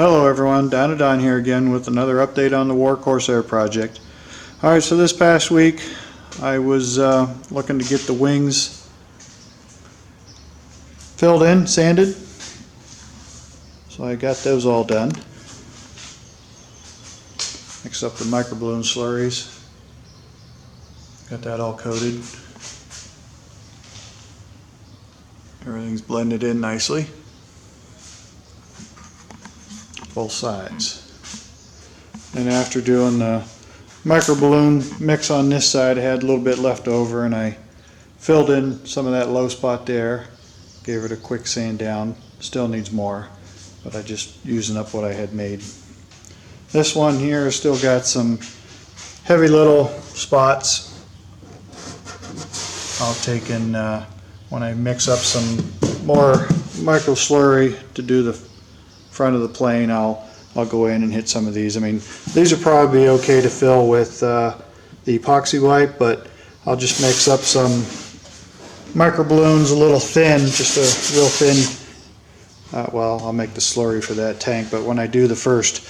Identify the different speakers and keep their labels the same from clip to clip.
Speaker 1: Hello everyone, Don here again with another update on the W.A.R Corsair project. Alright, so this past week I was looking to get the wings filled in, sanded. So I got those all done. Mixed up the microballoon slurries. Got that all coated. Everything's blended in nicely. Both sides. And after doing the microballoon mix on this side, I had a little bit left over and I filled in some of that low spot there, gave it a quick sand down. Still needs more, but I just using up what I had made. This one here has still got some heavy little spots. I'll take in when I mix up some more micro slurry to do the front of the plane, I'll go in and hit some of these. I mean, these are probably okay to fill with the epoxy wipe, but I'll just mix up some micro balloons a little thin, just a real thin. Well, I'll make the slurry for that tank, but when I do the first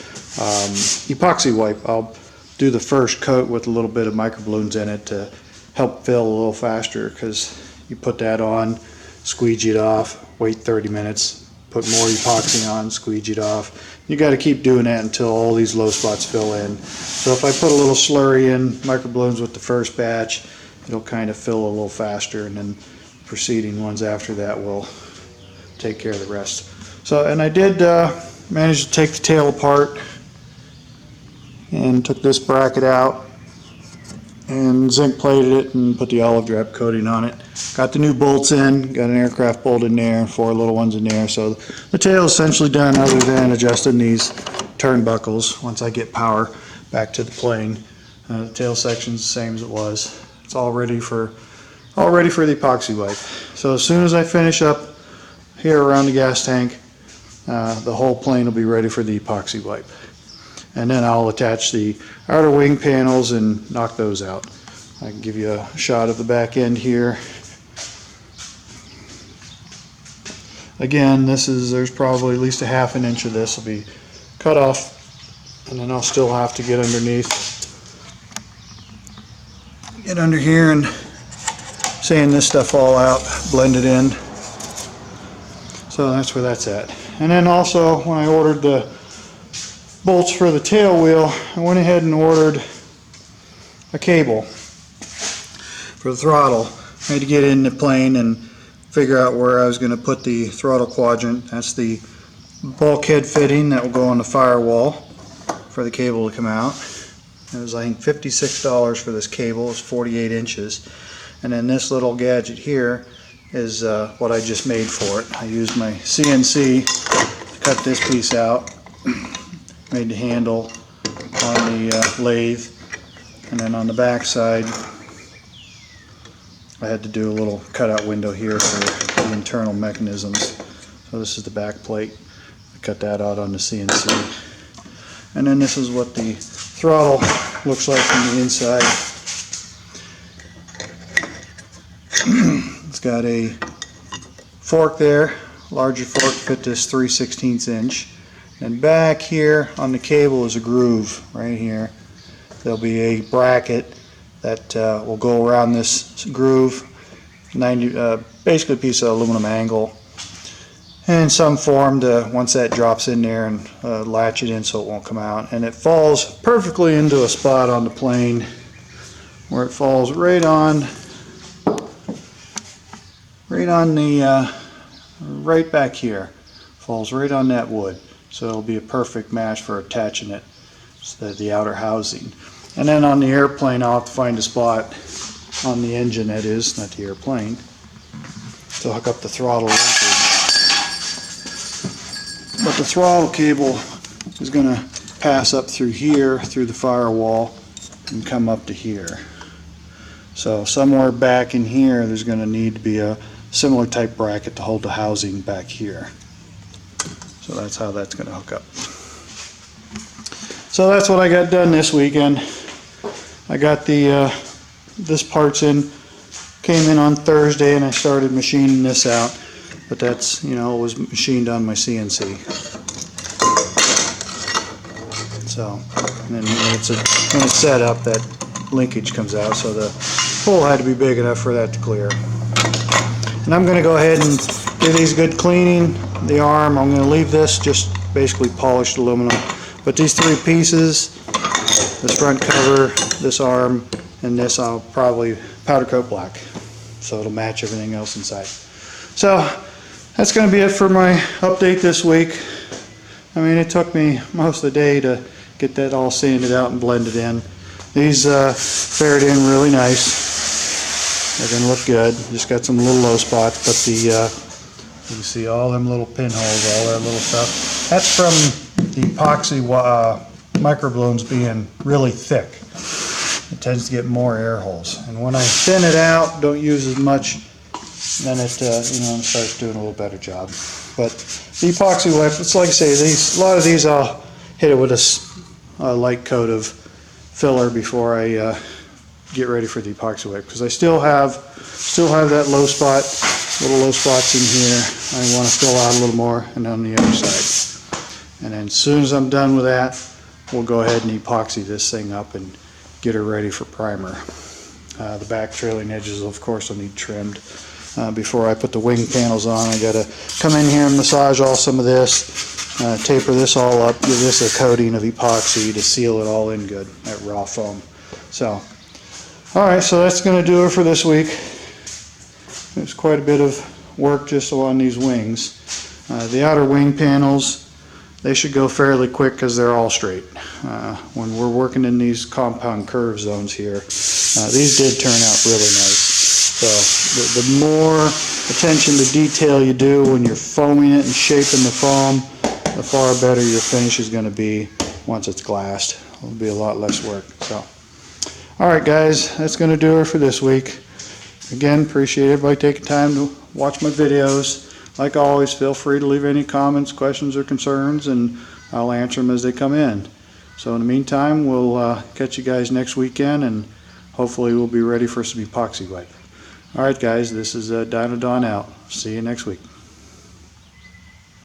Speaker 1: epoxy wipe, I'll do the first coat with a little bit of micro balloons in it to help fill a little faster, because you put that on, squeegee it off, wait 30 minutes, put more epoxy on, squeegee it off. You got to keep doing that until all these low spots fill in. So if I put a little slurry in, microballoons with the first batch, it'll kind of fill a little faster, and then preceding ones after that will take care of the rest. So, and I did manage to take the tail apart and took this bracket out and zinc plated it and put the olive drab coating on it. Got the new bolts in, got an aircraft bolt in there, 4 little ones in there. So the tail is essentially done, other than adjusting these turnbuckles once I get power back to the plane. The tail section's the same as it was. It's all ready for the epoxy wipe. So as soon as I finish up here around the gas tank, the whole plane will be ready for the epoxy wipe. And then I'll attach the outer wing panels and knock those out. I can give you a shot of the back end here. Again, there's probably at least a ½ an inch of this will be cut off, and then I'll still have to get underneath, get under here and sand this stuff all out, blend it in. So that's where that's at. And then also, when I ordered the bolts for the tail wheel, I went ahead and ordered a cable for the throttle. I had to get in the plane and figure out where I was going to put the throttle quadrant. That's the bulkhead fitting that will go on the firewall for the cable to come out. It was, I think, $56 for this cable. It's 48 inches. And then this little gadget here is what I just made for it. I used my CNC to cut this piece out. Made the handle on the lathe, and then on the back side I had to do a little cutout window here for the internal mechanisms. So this is the back plate. I cut that out on the CNC. And then this is what the throttle looks like from the inside. It's got a fork there, larger fork to fit this 3/16 inch. And back here on the cable is a groove right here. There'll be a bracket that will go around this groove, basically a piece of aluminum angle, in some form to, once that drops in there, and latch it in so it won't come out. And it falls perfectly into a spot on the plane where it falls right back here. Falls right on that wood. So it'll be a perfect match for attaching it to the outer housing. And then on the airplane, I'll have to find a spot on the engine, that is, not the airplane, to hook up the throttle linkage. But the throttle cable is going to pass up through here, through the firewall, and come up to here. So somewhere back in here, there's going to need to be a similar type bracket to hold the housing back here. So that's how that's going to hook up. So that's what I got done this weekend. I got this parts in, came in on Thursday, and I started machining this out. But that's, it was machined on my CNC. So, and then when it's set up, that linkage comes out, so the hole had to be big enough for that to clear. And I'm going to go ahead and give these good cleaning. The arm, I'm going to leave this just basically polished aluminum. But these three pieces, this front cover, this arm, and this, I'll probably powder coat black, so it'll match everything else inside. So that's going to be it for my update this week. I mean, it took me most of the day to get that all sanded out and blended in. These fared in really nice. They're going to look good. Just got some little low spots, but you can see all them little pinholes, all that little stuff. That's from the epoxy microblooms being really thick. It tends to get more air holes. And when I thin it out, don't use as much, then it starts doing a little better job. But the epoxy wipe, it's like I say, a lot of these I'll hit it with a light coat of filler before I get ready for the epoxy wipe, because I still have that low spot, little low spots in here. I want to fill out a little more, and on the other side. And then as soon as I'm done with that, we'll go ahead and epoxy this thing up and get her ready for primer. The back trailing edges, of course, will need trimmed. Before I put the wing panels on, I got to come in here and massage some of this, taper this all up, give this a coating of epoxy to seal it all in good, that raw foam. So, alright, so that's going to do it for this week. There's quite a bit of work just on these wings. The outer wing panels, they should go fairly quick because they're all straight. When we're working in these compound curve zones here, these did turn out really nice. So the more attention to detail you do when you're foaming it and shaping the foam, the far better your finish is going to be once it's glassed. It'll be a lot less work. So, alright guys, that's going to do it for this week. Again, appreciate everybody taking time to watch my videos. Like always, feel free to leave any comments, questions, or concerns, and I'll answer them as they come in. So in the meantime, we'll catch you guys next weekend, and hopefully we'll be ready for some epoxy wipe. Alright guys, this is Dino Don out. See you next week.